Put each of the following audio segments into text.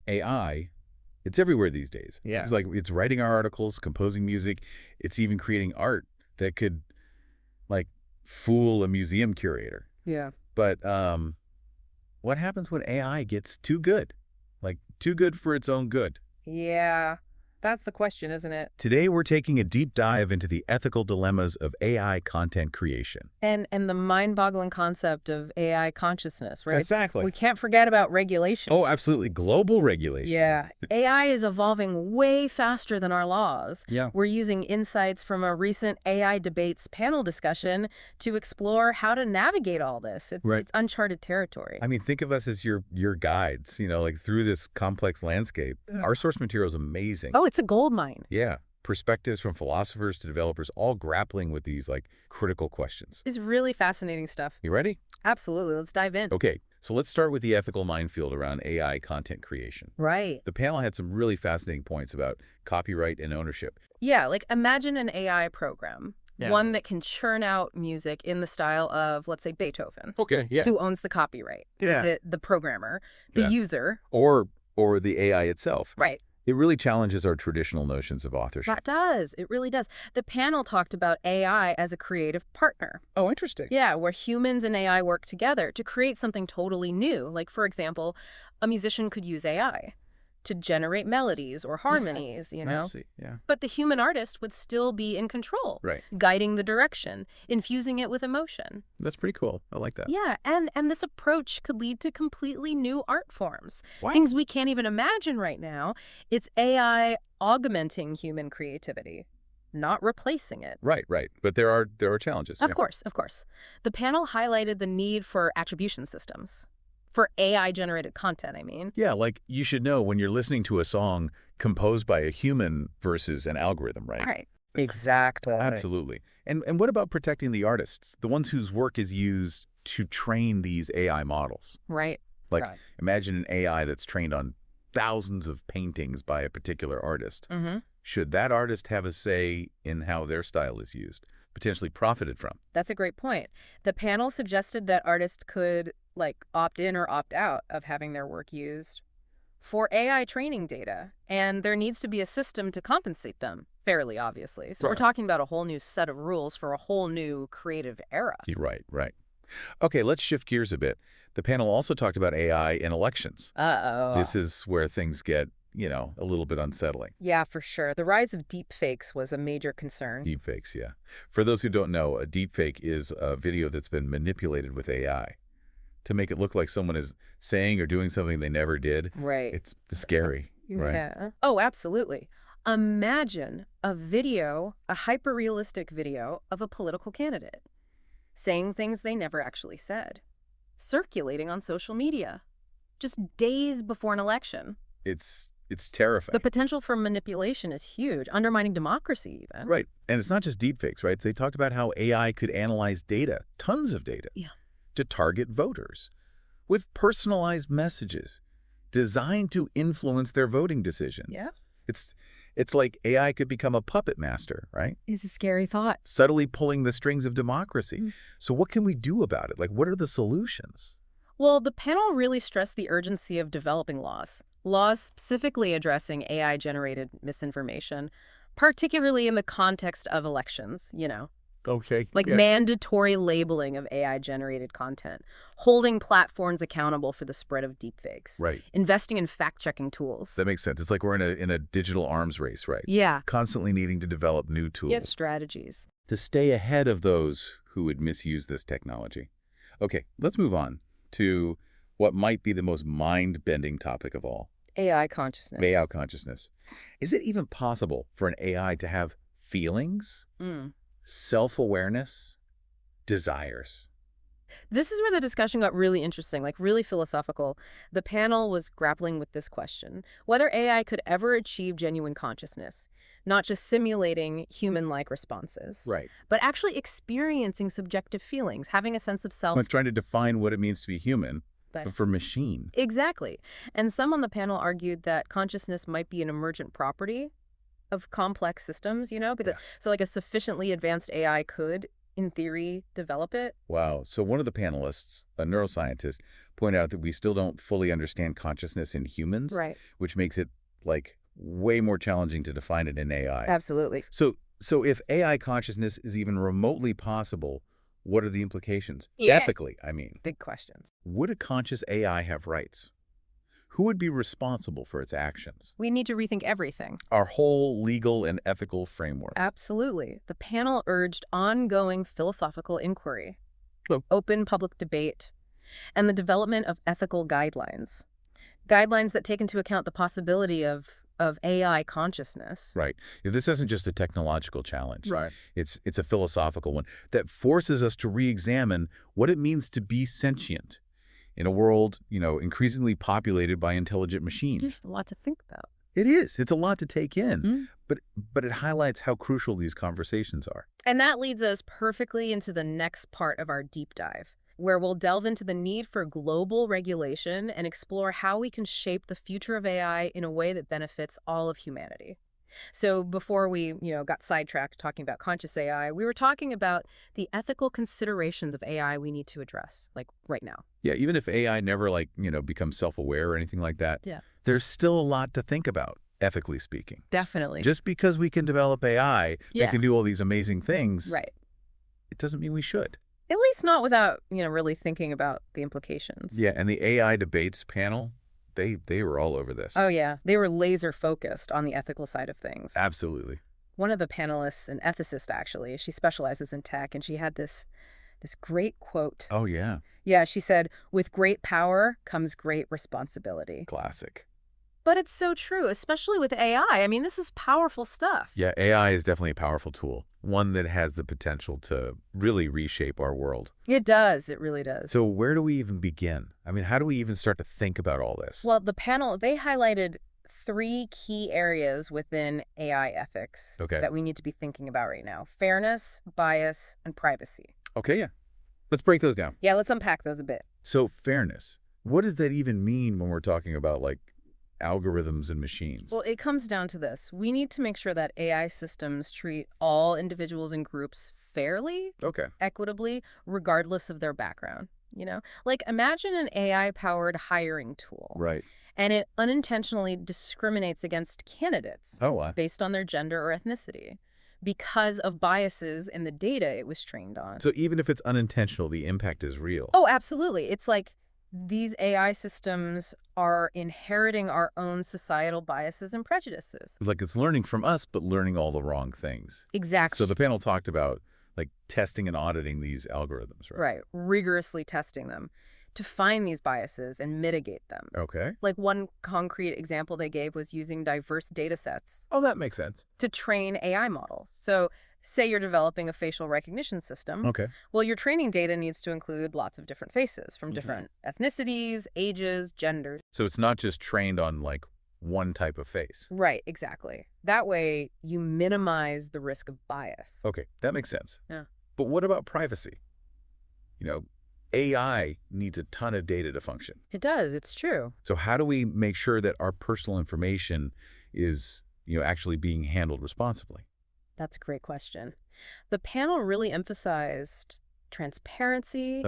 AI, it's everywhere these days. Yeah. It's like it's writing our articles, composing music. It's even creating art that could, like, fool a museum curator. Yeah. But what happens when AI gets too good? Like, too good for its own good? Yeah. That's the question, isn't it? Today, we're taking a deep dive into the ethical dilemmas of AI content creation. And the mind-boggling concept of AI consciousness, right? Exactly. We can't forget about regulations. Oh, absolutely. Global regulation. Yeah. AI is evolving way faster than our laws. Yeah. We're using insights from a recent AI debates panel discussion to explore how to navigate all this. It's uncharted territory. I mean, think of us as your guides, like through this complex landscape. Our source material is amazing. Oh, it's a gold mine. Yeah. Perspectives from philosophers to developers, all grappling with these, critical questions. It's really fascinating stuff. You ready? Absolutely. Let's dive in. Okay. So let's start with the ethical minefield around AI content creation. Right. The panel had some really fascinating points about copyright and ownership. Yeah, imagine an AI program. Yeah. One that can churn out music in the style of, let's say, Beethoven. Okay, yeah. Who owns the copyright? Yeah. Is it the programmer, the user? Or the AI itself? Right. It really challenges our traditional notions of authorship. That does. It really does. The panel talked about AI as a creative partner. Oh, interesting. Yeah, where humans and AI work together to create something totally new. Like, for example, a musician could use AI to generate melodies or harmonies, I see, yeah. But the human artist would still be in control, Right. guiding the direction, infusing it with emotion. That's pretty cool. I like that. Yeah, and this approach could lead to completely new art forms. What? Things we can't even imagine right now. It's AI augmenting human creativity, not replacing it. Right. But there are challenges. Of course. The panel highlighted the need for attribution systems. For AI-generated content, I mean. Yeah, you should know when you're listening to a song composed by a human versus an algorithm, right? Right. Exactly. Absolutely. And what about protecting the artists, the ones whose work is used to train these AI models? Right. Imagine an AI that's trained on thousands of paintings by a particular artist. Mm-hmm. Should that artist have a say in how their style is used, potentially profited from? That's a great point. The panel suggested that artists could opt in or opt out of having their work used for AI training data, and there needs to be a system to compensate them fairly, obviously. So We're talking about a whole new set of rules for a whole new creative era. Right. Okay, let's shift gears a bit. The panel also talked about AI in elections. Uh-oh. This is where things get, a little bit unsettling. Yeah, for sure. The rise of deepfakes was a major concern. Deepfakes, yeah. For those who don't know, a deepfake is a video that's been manipulated with AI to make it look like someone is saying or doing something they never did. Right. It's scary, right? Yeah. Oh, absolutely. Imagine a hyper-realistic video of a political candidate saying things they never actually said, circulating on social media, just days before an election. It's terrifying. The potential for manipulation is huge, undermining democracy even. Right. And it's not just deepfakes, right? They talked about how AI could analyze data, tons of data. Yeah. To target voters with personalized messages designed to influence their voting decisions. Yeah. It's like AI could become a puppet master, right? It's a scary thought. Subtly pulling the strings of democracy. So what can we do about it? What are the solutions? Well, the panel really stressed the urgency of developing laws specifically addressing AI-generated misinformation, particularly in the context of elections, Okay. Mandatory labeling of AI-generated content, holding platforms accountable for the spread of deepfakes, Right. Investing in fact-checking tools. That makes sense. It's like we're in a digital arms race, right? Yeah. Constantly needing to develop new tools. Yep. Strategies. To stay ahead of those who would misuse this technology. Okay, let's move on to what might be the most mind-bending topic of all. AI consciousness. AI consciousness. Is it even possible for an AI to have feelings? Self-awareness, desires? This is where the discussion got really interesting, really philosophical. The panel was grappling with this question, whether AI could ever achieve genuine consciousness, not just simulating human-like responses, Right. but actually experiencing subjective feelings, having a sense of self. I'm trying to define what it means to be human, but for machine. Exactly. And some on the panel argued that consciousness might be an emergent property of complex systems, So a sufficiently advanced AI could, in theory, develop it. Wow. So one of the panelists, a neuroscientist, point out that we still don't fully understand consciousness in humans, Right. which makes it, like, way more challenging to define it in AI. Absolutely. So if AI consciousness is even remotely possible, what are the implications? Yeah. Ethically, I mean. Big questions. Would a conscious AI have rights? Who would be responsible for its actions? We need to rethink everything. Our whole legal and ethical framework. Absolutely. The panel urged ongoing philosophical inquiry, Oh. open public debate, and the development of ethical guidelines. Guidelines that take into account the possibility of AI consciousness. Right. This isn't just a technological challenge. Right. It's a philosophical one that forces us to re-examine what it means to be sentient in a world, increasingly populated by intelligent machines. There's a lot to think about. It is. It's a lot to take in. Mm. But it highlights how crucial these conversations are. And that leads us perfectly into the next part of our deep dive, where we'll delve into the need for global regulation and explore how we can shape the future of AI in a way that benefits all of humanity. So before we, got sidetracked talking about conscious AI, we were talking about the ethical considerations of AI we need to address, like right now. Yeah, even if AI never, becomes self-aware or anything like that, Yeah. there's still a lot to think about, ethically speaking. Definitely. Just because we can develop AI that can do all these amazing things, right. it doesn't mean we should. At least not without, really thinking about the implications. Yeah, and the AI debates panel, they were all over this. Oh, yeah. They were laser focused on the ethical side of things. Absolutely. One of the panelists, an ethicist actually, she specializes in tech, and she had this great quote. Oh, yeah. Yeah, she said, "With great power comes great responsibility." Classic. But it's so true, especially with AI. I mean, this is powerful stuff. Yeah, AI is definitely a powerful tool, one that has the potential to really reshape our world. It does. It really does. So where do we even begin? I mean, how do we even start to think about all this? Well, the panel, they highlighted 3 key areas within AI ethics that we need to be thinking about right now: fairness, bias, and privacy. Okay, yeah. Let's break those down. Yeah, let's unpack those a bit. So fairness, what does that even mean when we're talking about, algorithms and machines? Well, it comes down to this. We need to make sure that AI systems treat all individuals and groups fairly, equitably, regardless of their background. Like, imagine an AI-powered hiring tool. Right. And it unintentionally discriminates against candidates based on their gender or ethnicity because of biases in the data it was trained on. So even if it's unintentional, the impact is real. Oh, absolutely. It's like these AI systems are inheriting our own societal biases and prejudices. Like it's learning from us, but learning all the wrong things. Exactly. So the panel talked about testing and auditing these algorithms, right? Right. Rigorously testing them to find these biases and mitigate them. Okay. Like one concrete example they gave was using diverse data sets. Oh, that makes sense. To train AI models. So say you're developing a facial recognition system. Okay. Well, your training data needs to include lots of different faces from different ethnicities, ages, genders. So it's not just trained on one type of face. Right, exactly. That way you minimize the risk of bias. Okay, that makes sense. Yeah. But what about privacy? AI needs a ton of data to function. It does, it's true. So how do we make sure that our personal information is, actually being handled responsibly? That's a great question. The panel really emphasized transparency,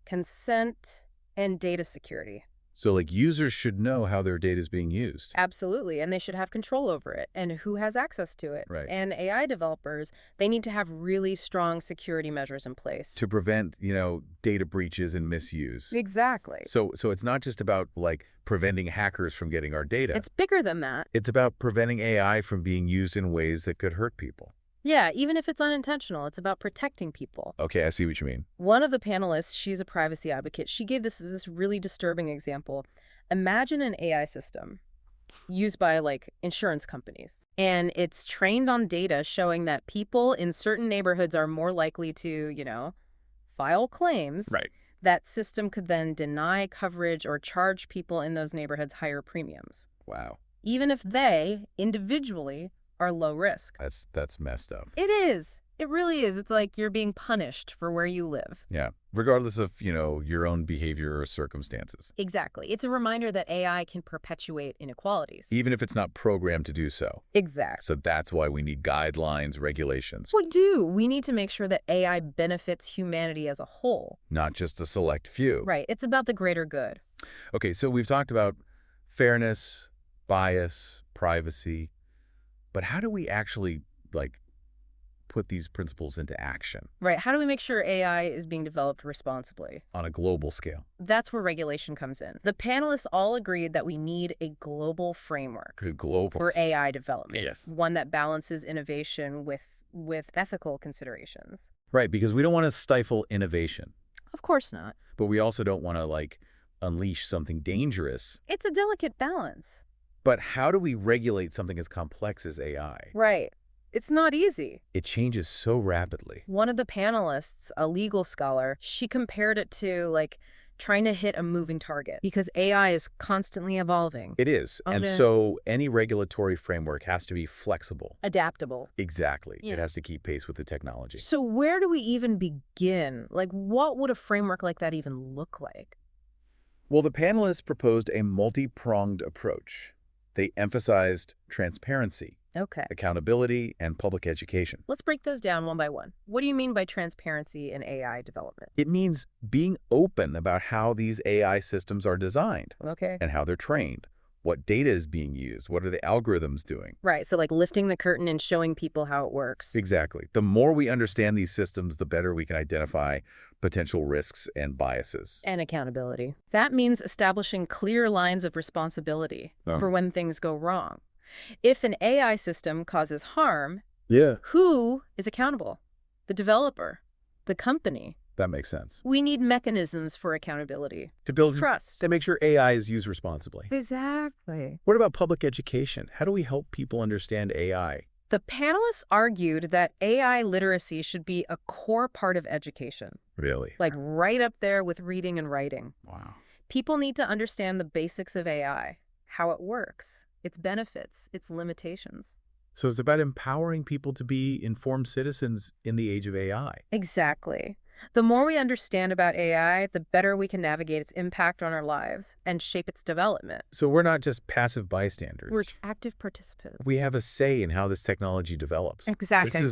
consent, and data security. So users should know how their data is being used. Absolutely, and they should have control over it and who has access to it. Right. And AI developers, they need to have really strong security measures in place. To prevent, data breaches and misuse. Exactly. So it's not just about preventing hackers from getting our data. It's bigger than that. It's about preventing AI from being used in ways that could hurt people. Yeah, even if it's unintentional, it's about protecting people. Okay, I see what you mean. One of the panelists, she's a privacy advocate. She gave this really disturbing example. Imagine an AI system used by insurance companies, and it's trained on data showing that people in certain neighborhoods are more likely to, file claims. Right. That system could then deny coverage or charge people in those neighborhoods higher premiums. Wow. Even if they individually are low risk. That's messed up. It is. It really is. It's like you're being punished for where you live. Yeah, regardless of, your own behavior or circumstances, Exactly. It's a reminder that AI can perpetuate inequalities. even if it's not programmed to do so. Exactly. So that's why we need guidelines, regulations, We do. We need to make sure that AI benefits humanity as a whole. not just a select few. Right. It's about the greater good. Okay, so we've talked about fairness, bias, privacy, but how do we actually, put these principles into action Right. How do we make sure AI is being developed responsibly? on a global scale? That's where regulation comes in. The panelists all agreed that we need a global framework Good global. for AI development. Yes. One that balances innovation with ethical considerations. Right, because we don't want to stifle innovation, Of course not. but we also don't want to, unleash something dangerous. It's a delicate balance. But how do we regulate something as complex as AI? Right. It's not easy. It changes so rapidly. One of the panelists, a legal scholar, she compared it to trying to hit a moving target because AI is constantly evolving. It is. And Okay. so any regulatory framework has to be flexible. Adaptable. Exactly. Yeah. It has to keep pace with the technology. So where do we even begin? What would a framework like that even look like? Well, the panelists proposed a multi-pronged approach. They emphasized transparency, Okay. accountability, and public education. Let's break those down one by one. What do you mean by transparency in AI development? It means being open about how these AI systems are designed Okay. and how they're trained, what data is being used, what are the algorithms doing. Right. So lifting the curtain and showing people how it works. Exactly. The more we understand these systems, the better we can identify potential risks and biases. And accountability. That means establishing clear lines of responsibility for when things go wrong. If an AI system causes harm, Yeah. who is accountable? The developer, the company. That makes sense. We need mechanisms for accountability. To build Trust. to make sure AI is used responsibly. Exactly. What about public education? How do we help people understand AI? The panelists argued that AI literacy should be a core part of education, Really? right up there with reading and writing. Wow. People need to understand the basics of AI, how it works, its benefits, its limitations. So it's about empowering people to be informed citizens in the age of AI. Exactly. The more we understand about AI, the better we can navigate its impact on our lives and shape its development. So we're not just passive bystanders. We're active participants. We have a say in how this technology develops. Exactly. This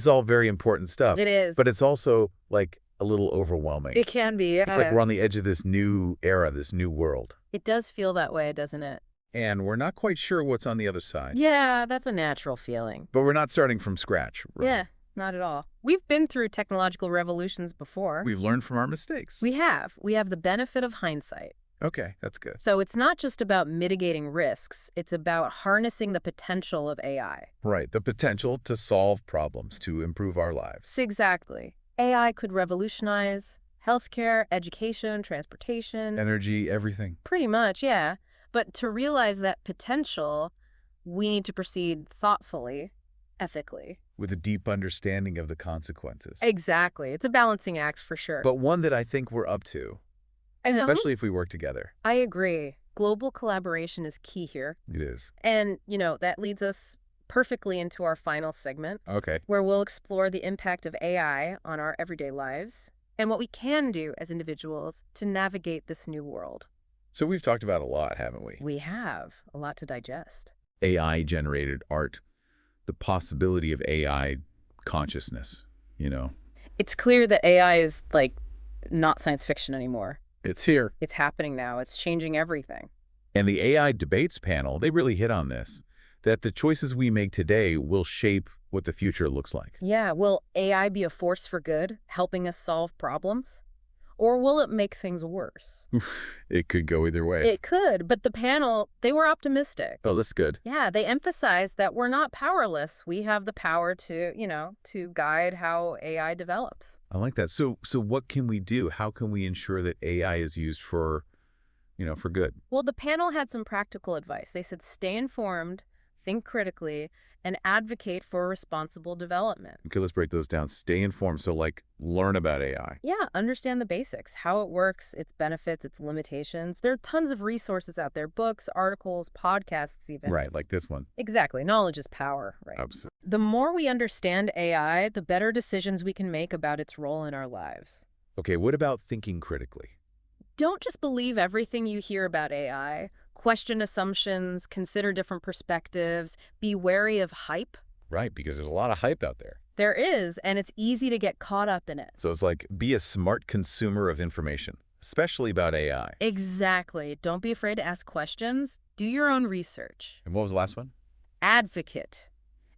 is all very important stuff. It is. But it's also a little overwhelming. It can be. It's like we're on the edge of this new era, this new world. It does feel that way, doesn't it? And we're not quite sure what's on the other side. Yeah, that's a natural feeling. But we're not starting from scratch. Right? Yeah, not at all. We've been through technological revolutions before. We've learned from our mistakes. We have. We have the benefit of hindsight. Okay, that's good. So it's not just about mitigating risks. It's about harnessing the potential of AI. Right, the potential to solve problems, to improve our lives. Exactly. AI could revolutionize healthcare, education, transportation. Energy, everything. Pretty much, yeah. But to realize that potential, we need to proceed thoughtfully, ethically. With a deep understanding of the consequences. Exactly. It's a balancing act for sure. But one that I think we're up to, especially if we work together. I agree. Global collaboration is key here. It is. And, that leads us perfectly into our final segment, Okay. where we'll explore the impact of AI on our everyday lives and what we can do as individuals to navigate this new world. So we've talked about a lot, haven't we? We have a lot to digest. AI-generated art, the possibility of AI consciousness, It's clear that AI is, not science fiction anymore. It's here. It's happening now. It's changing everything. And the AI debates panel, they really hit on this, that the choices we make today will shape what the future looks like. Yeah, will AI be a force for good, helping us solve problems? Or will it make things worse? It could go either way. It could, but the panel, they were optimistic. Oh, that's good. Yeah, they emphasized that we're not powerless. We have the power to, to guide how AI develops. I like that. So what can we do? How can we ensure that AI is used for, for good? Well, the panel had some practical advice. They said stay informed, think critically, and advocate for responsible development. Okay, let's break those down. Stay informed. So, like, learn about AI. Yeah, understand the basics, how it works, its benefits, its limitations. There are tons of resources out there, books, articles, podcasts even. Right, like this one. Exactly. Knowledge is power, right? Absolutely. The more we understand AI, the better decisions we can make about its role in our lives. Okay, what about thinking critically? Don't just believe everything you hear about AI. Question assumptions, consider different perspectives, be wary of hype. Right, because there's a lot of hype out there. There is, and it's easy to get caught up in it. So it's like, be a smart consumer of information, especially about AI. Exactly. Don't be afraid to ask questions. Do your own research. And what was the last one? Advocate.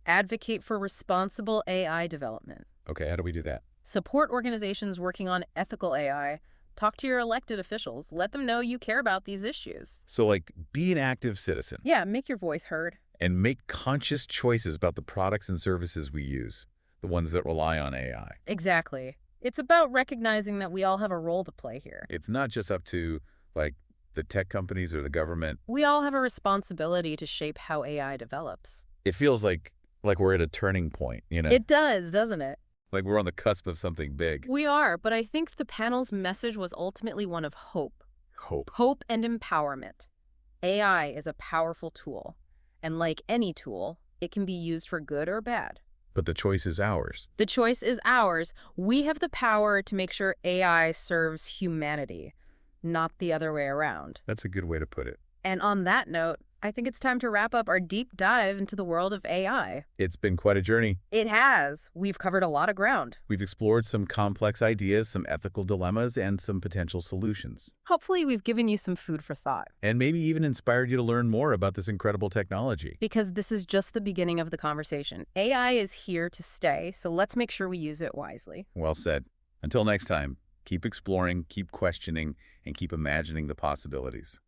Advocate for responsible AI development. Okay, how do we do that? Support organizations working on ethical AI. Talk to your elected officials. Let them know you care about these issues. So, like, be an active citizen Yeah, make your voice heard. and make conscious choices about the products and services we use, the ones that rely on AI. Exactly. It's about recognizing that we all have a role to play here. It's not just up to, like, the tech companies or the government. We all have a responsibility to shape how AI develops. It feels like we're at a turning point, you know? It does, doesn't it? Like we're on the cusp of something big. We are, but I think the panel's message was ultimately one of hope. Hope. Hope and empowerment. AI is a powerful tool, and like any tool, it can be used for good or bad. But the choice is ours. The choice is ours. We have the power to make sure AI serves humanity, not the other way around. That's a good way to put it. And on that note, I think it's time to wrap up our deep dive into the world of AI. It's been quite a journey. It has. We've covered a lot of ground. We've explored some complex ideas, some ethical dilemmas, and some potential solutions. Hopefully, we've given you some food for thought. And maybe even inspired you to learn more about this incredible technology. Because this is just the beginning of the conversation. AI is here to stay, so let's make sure we use it wisely. Well said. Until next time, keep exploring, keep questioning, and keep imagining the possibilities.